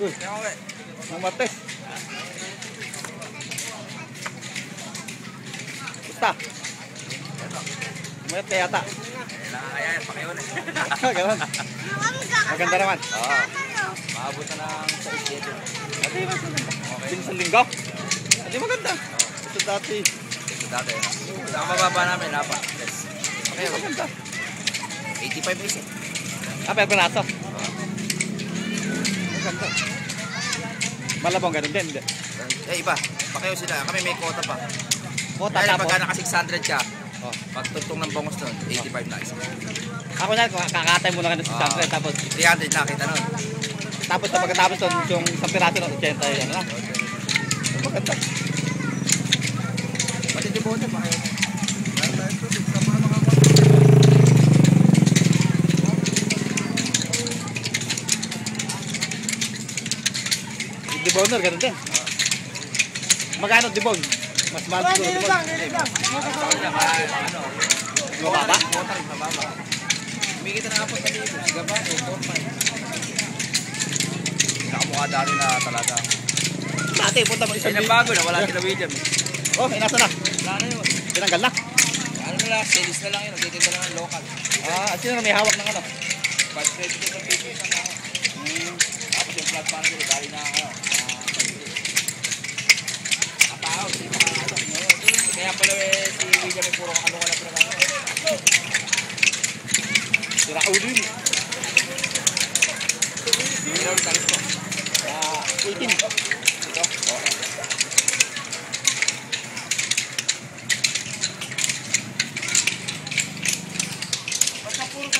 Uy, Martes. Basta. Umayat kaya yata. Ayan, pakiyon eh. Ganun. Maganda naman. Oo. Maabot na ng 6-7. Hindi maganda. Binisang linggo. Hindi maganda. Ito dati. Ito dati. Ang mababa namin, napa. Hindi maganda. 85 is eh. Per piraso. Maganda. Malabong ganun din. Iba. Pakiyo sila. Kami may quota pa. Kota Kaya tapos. pagka naka 600 ka, Oh. pag tugtong ng bongos nun, 85 na isa. Ako na, kakatay mo na ka ng 600. Tapos 300 na kita nun. Tapos pagkatapos doon, yung isang piraso ng 80, ano na. Maganda. Pati di bote, pakiyo. Deboner, ganun din. Magkano debon? Mas mahal siguro debon. Ano? Mababa? Quota rin, mababa. Humigit na nga po sa libo. Siga ba? 4-5. Nakamukha dati na talaga. Dati, punta mo isang Yan ang bago na, wala sila medium. Oh, inasa na. Wala na yun. Tinanggal na. Ano na lang, sales na lang yun. Nagtitinda lang ng local. Sino na may hawak ng ano? But ready to ng business ang ako. Tapos yung flat panel, dahil na ako. Katao, si Katao. Kaya pala si William ay puro ano ka na pinag-ano. Sira ulo yun. Pero talis ko. 18. Ito? Oo.